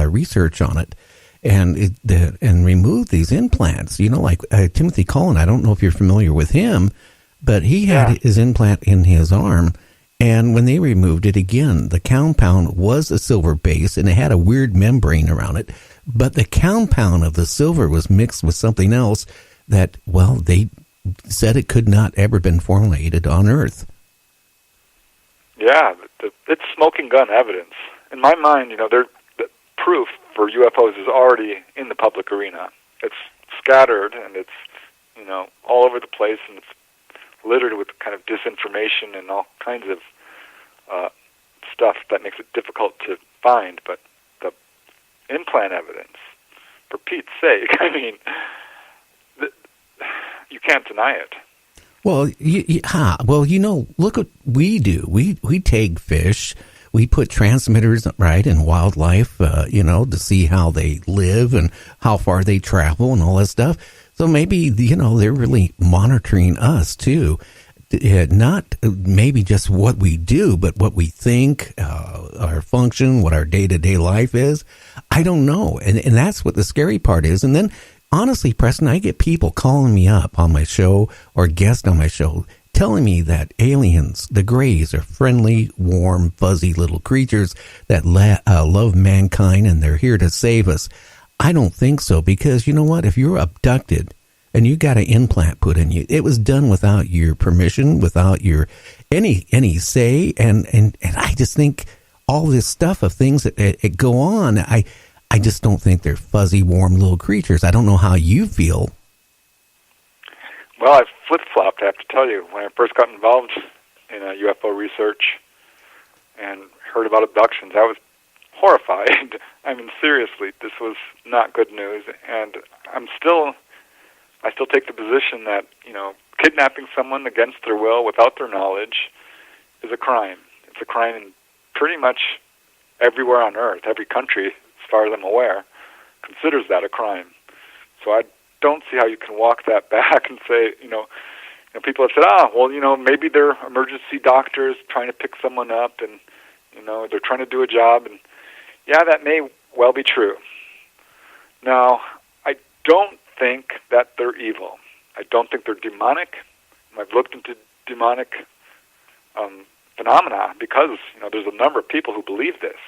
research on it and removed these implants. Like Timothy Cullen, I don't know if you're familiar with him, but he had his implant in his arm. And when they removed it again, the compound was a silver base, and it had a weird membrane around it. But the compound of the silver was mixed with something else that, well, they said it could not ever been formulated on Earth. Yeah, it's smoking gun evidence. In my mind, the proof for UFOs is already in the public arena. It's scattered, and it's, all over the place, and it's littered with kind of disinformation and all kinds of stuff that makes it difficult to find. But the implant evidence, for Pete's sake, I mean, you can't deny it. Well, look what we do. We take fish, we put transmitters right in wildlife, to see how they live and how far they travel and all that stuff. So maybe, they're really monitoring us too. Not maybe just what we do, but what we think, our function, what our day-to-day life is. I don't know. And that's what the scary part is. And then, honestly, Preston, I get people calling me up on my show or guests on my show telling me that aliens, the Greys, are friendly, warm, fuzzy little creatures that love mankind and they're here to save us. I don't think so, because you know what? If you're abducted and you got an implant put in you, it was done without your permission, without your any say, and I just think all this stuff of things that go on, I just don't think they're fuzzy, warm little creatures. I don't know how you feel. Well, I've flip-flopped, I have to tell you. When I first got involved in UFO research and heard about abductions, I was horrified. I mean, seriously, this was not good news, and I still take the position that, kidnapping someone against their will without their knowledge is a crime. It's a crime in pretty much everywhere on Earth. Every country, as far as I'm aware, considers that a crime. So I don't see how you can walk that back and say, people have said, maybe they're emergency doctors trying to pick someone up and, they're trying to do a job. And, yeah, that may well be true. Now, I don't think that they're evil. I don't think they're demonic. I've looked into demonic phenomena because, there's a number of people who believe this.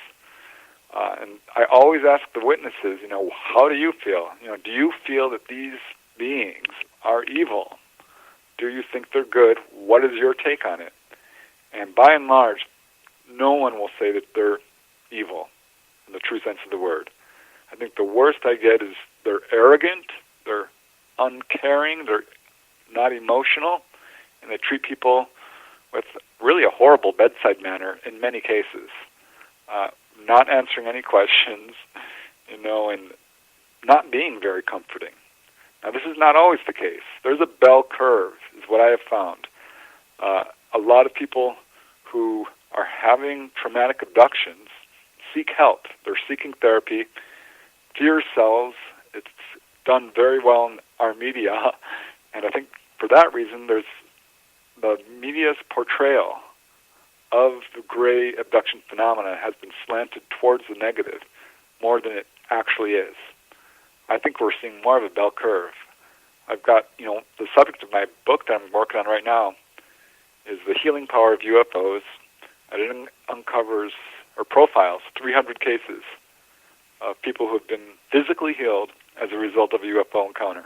And I always ask the witnesses, how do you feel? Do you feel that these beings are evil? Do you think they're good? What is your take on it? And by and large, no one will say that they're evil in the true sense of the word. I think the worst I get is they're arrogant, they're uncaring, they're not emotional, and they treat people with really a horrible bedside manner in many cases. Not answering any questions, and not being very comforting. Now, this is not always the case. There's a bell curve, is what I have found. A lot of people who are having traumatic abductions seek help. They're seeking therapy. Fear sells. It's done very well in our media, and I think for that reason, there's the media's portrayal of the gray abduction phenomena has been slanted towards the negative more than it actually is. I think we're seeing more of a bell curve. I've got, the subject of my book that I'm working on right now is the healing power of UFOs. And it uncovers or profiles 300 cases of people who have been physically healed as a result of a UFO encounter.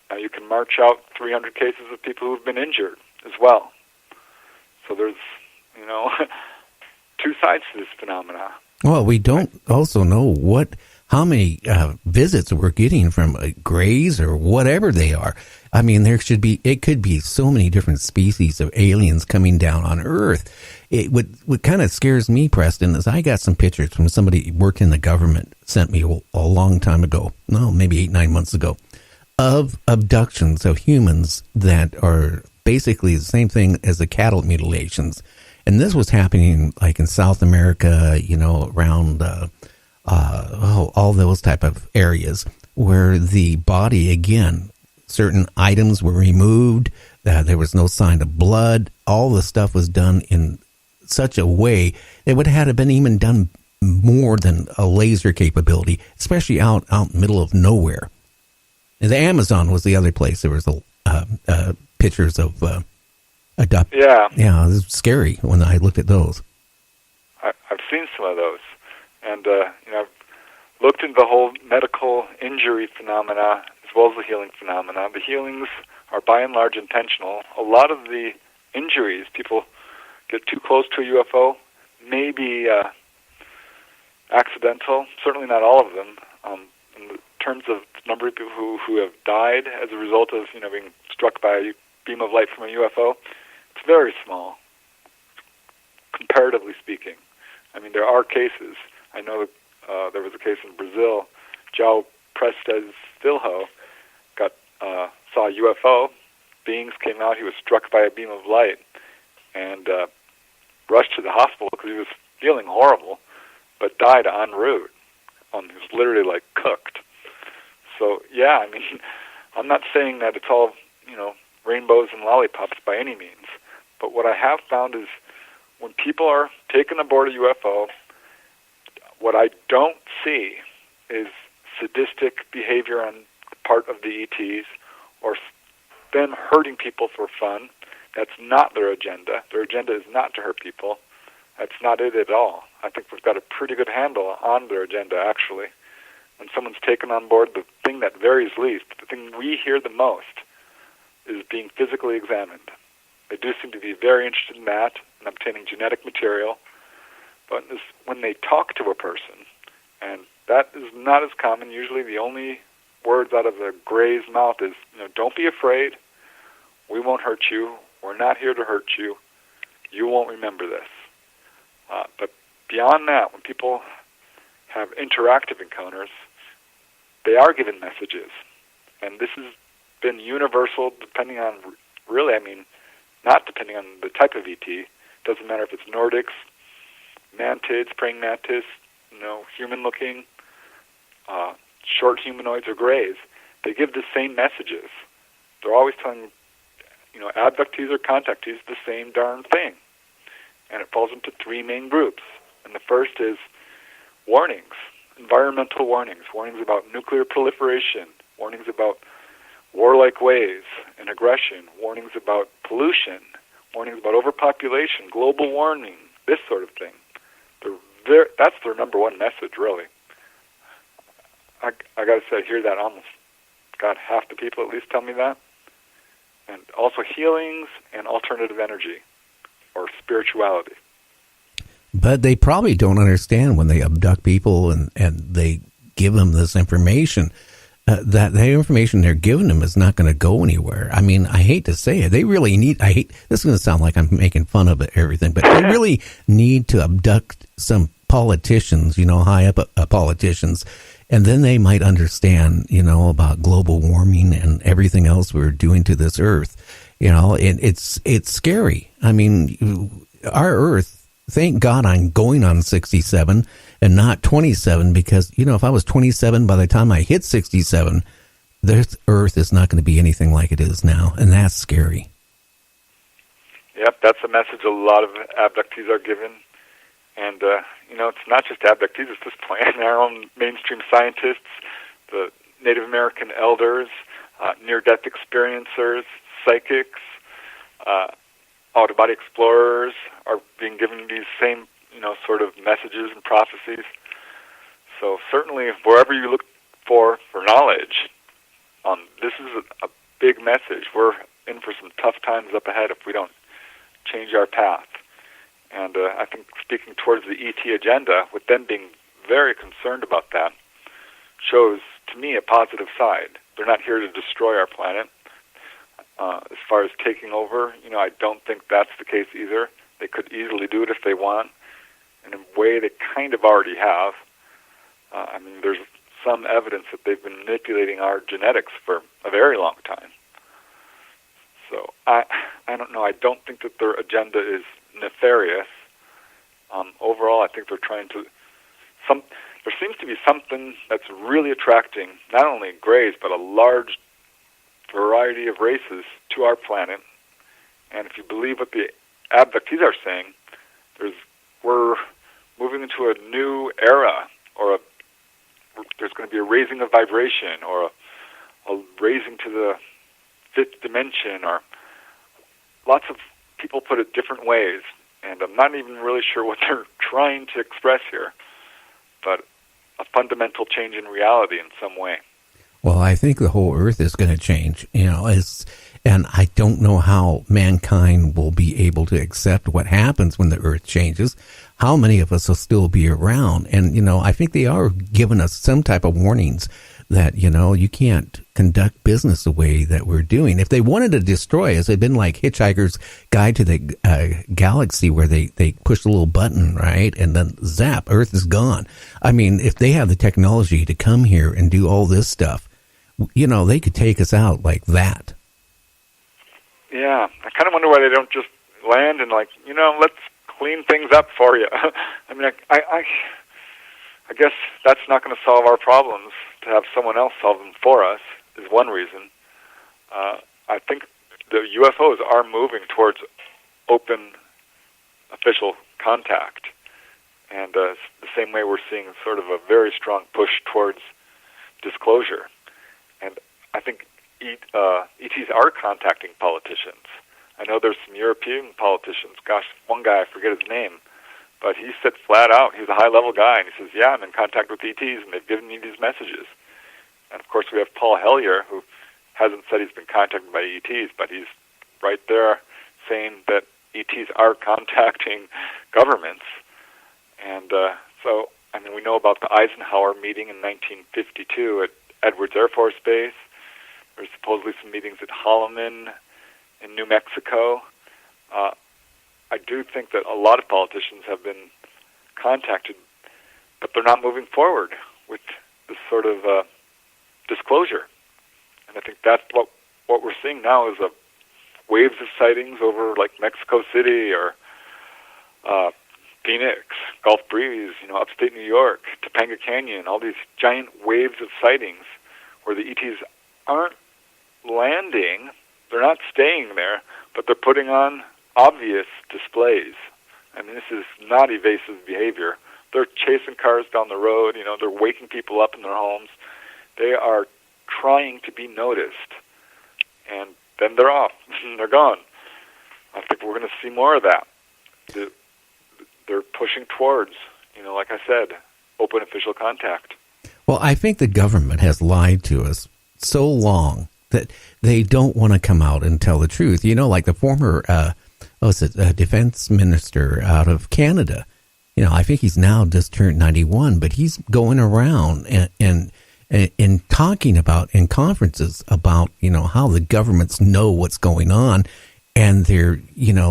Now, you can march out 300 cases of people who have been injured as well. So there's, two sides to this phenomena. Well, we don't also know how many visits we're getting from Greys or whatever they are. I mean, it could be so many different species of aliens coming down on Earth. What kind of scares me, Preston, is I got some pictures from somebody who worked in the government, sent me a long time ago, maybe 8-9 months ago, of abductions of humans that are basically the same thing as the cattle mutilations. And this was happening like in South America, around all those type of areas where the body, again, certain items were removed. There was no sign of blood. All the stuff was done in such a way it would have been even done more than a laser capability, especially out in the middle of nowhere. And the Amazon was the other place. There was pictures of Yeah, it was scary when I looked at those. I've seen some of those, and I've looked into the whole medical injury phenomena as well as the healing phenomena. The healings are by and large intentional. A lot of the injuries, people get too close to a UFO, may be accidental. Certainly not all of them. In terms of the number of people who have died as a result of being struck by a beam of light from a UFO, it's very small, comparatively speaking. I mean, there are cases. I know there was a case in Brazil. João Prestes Filho saw a UFO. Beings came out. He was struck by a beam of light and rushed to the hospital because he was feeling horrible, but died en route. He was literally like cooked. So, yeah, I mean, I'm not saying that it's all, rainbows and lollipops by any means. But what I have found is when people are taken aboard a UFO, what I don't see is sadistic behavior on the part of the ETs or them hurting people for fun. That's not their agenda. Their agenda is not to hurt people. That's not it at all. I think we've got a pretty good handle on their agenda, actually. When someone's taken on board, the thing that varies least, the thing we hear the most, is being physically examined. They do seem to be very interested in that and obtaining genetic material. But when they talk to a person, and that is not as common, usually the only words out of the Gray's mouth is, don't be afraid, we won't hurt you, we're not here to hurt you, you won't remember this. But beyond that, when people have interactive encounters, they are given messages. And this has been universal depending on, not depending on the type of ET. Doesn't matter if it's Nordics, mantids, praying mantis, human-looking, short humanoids or grays. They give the same messages. They're always telling, abductees or contactees the same darn thing. And it falls into three main groups. And the first is warnings, environmental warnings, warnings about nuclear proliferation, warnings about warlike ways and aggression, warnings about pollution, warnings about overpopulation, global warming, this sort of thing. That's their number one message, really. I got to say, I hear that almost, God, half the people at least tell me that. And also healings and alternative energy or spirituality. But they probably don't understand when they abduct people and they give them this information, that information they're giving them is not going to go anywhere. I mean, I hate to say it. They really need, this is going to sound like I'm making fun of everything, but they really need to abduct some politicians, high up politicians, and then they might understand, about global warming and everything else we're doing to this earth. It's scary. I mean, our earth, thank God I'm going on 67 and not 27, because, if I was 27 by the time I hit 67, this earth is not going to be anything like it is now, and that's scary. Yep, that's a message a lot of abductees are given. And, it's not just abductees at this point. Our own mainstream scientists, the Native American elders, near-death experiencers, psychics, out-of-body explorers are being given these same, sort of messages and prophecies. So certainly, wherever you look for knowledge, this is a big message. We're in for some tough times up ahead if we don't change our path. And I think speaking towards the ET agenda, with them being very concerned about that, shows to me a positive side. They're not here to destroy our planet. As far as taking over, I don't think that's the case either. They could easily do it if they want. In a way, they kind of already have. There's some evidence that they've been manipulating our genetics for a very long time. So I don't know. I don't think that their agenda is nefarious. Overall, I think they're trying to. There seems to be something that's really attracting not only grays but a large variety of races to our planet. And if you believe what the abductees are saying, we're moving into a new era, or there's going to be a raising of vibration, or a raising to the fifth dimension, or lots of people put it different ways, and I'm not even really sure what they're trying to express here, but a fundamental change in reality in some way. Well, I think the whole Earth is going to change, and I don't know how mankind will be able to accept what happens when the Earth changes. How many of us will still be around? And, I think they are giving us some type of warnings that, you can't conduct business the way that we're doing. If they wanted to destroy us, it'd been like Hitchhiker's Guide to the Galaxy, where they push a little button, right? And then zap, Earth is gone. I mean, if they have the technology to come here and do all this stuff, they could take us out like that. Yeah, I kind of wonder why they don't just land and let's clean things up for you. I mean, I guess that's not going to solve our problems. To have someone else solve them for us is one reason. I think the UFOs are moving towards open official contact, and the same way we're seeing sort of a very strong push towards disclosure. And I think ETs are contacting politicians. I know there's some European politicians. Gosh, one guy, I forget his name, but he said flat out, he's a high-level guy, and he says, yeah, I'm in contact with ETs, and they've given me these messages. And, of course, we have Paul Hellyer, who hasn't said he's been contacted by ETs, but he's right there saying that ETs are contacting governments. And so, we know about the Eisenhower meeting in 1952 at Edwards Air Force Base. There's supposedly some meetings at Holloman in New Mexico. I do think that a lot of politicians have been contacted, but they're not moving forward with this sort of disclosure. And I think that's what we're seeing now is waves of sightings over like Mexico City or Phoenix, Gulf Breeze, upstate New York, Topanga Canyon, all these giant waves of sightings where the ETs aren't landing, they're not staying there, but they're putting on obvious displays. I mean, this is not evasive behavior. They're chasing cars down the road, they're waking people up in their homes. They are trying to be noticed, and then they're off. They're gone. I think we're going to see more of that. They're pushing towards, like I said, open official contact. Well, I think the government has lied to us so long that they don't want to come out and tell the truth. Like the former, defense minister out of Canada. I think he's now just turned 91, but he's going around and talking about in conferences about, how the governments know what's going on, and they're,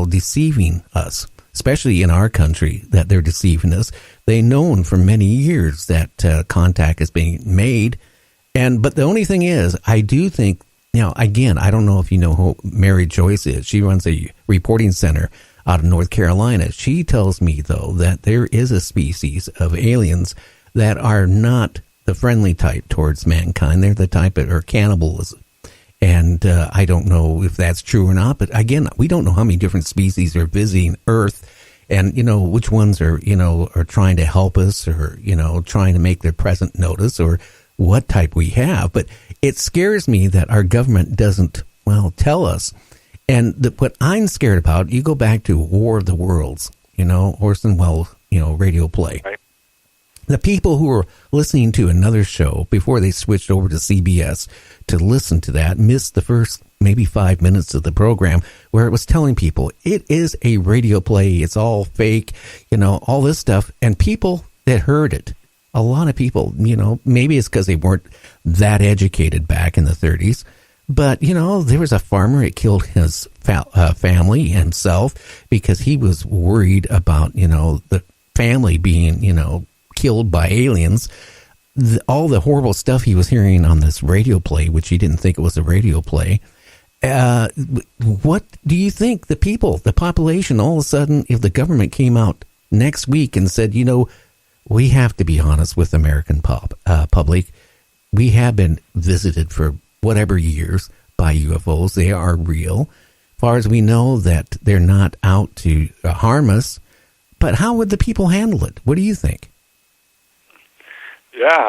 deceiving us, especially in our country, that they're deceiving us. They've known for many years that contact is being made. But the only thing is, I do think, again, I don't know if you know who Mary Joyce is. She runs a reporting center out of North Carolina. She tells me, though, that there is a species of aliens that are not the friendly type towards mankind. They're the type that are cannibalism. And I don't know if that's true or not. But again, we don't know how many different species are visiting Earth, and, which ones are, are trying to help us, or, trying to make their presence notice, or what type we have. But it scares me that our government doesn't, tell us. And what I'm scared about, you go back to War of the Worlds, Orson Welles, radio play. Right. The people who were listening to another show before they switched over to CBS to listen to that missed the first maybe 5 minutes of the program where it was telling people it is a radio play. It's all fake, all this stuff. And people that heard it, a lot of people, maybe it's because they weren't that educated back in the 30s. But, there was a farmer that killed his family himself because he was worried about, the family being, killed by aliens. All the horrible stuff he was hearing on this radio play, which he didn't think it was a radio play. What do you think the people, the population, all of a sudden, if the government came out next week and said, we have to be honest with the American public. We have been visited for whatever years by UFOs. They are real. As far as we know, that they're not out to harm us, But how would the people handle it? What do you think? Yeah.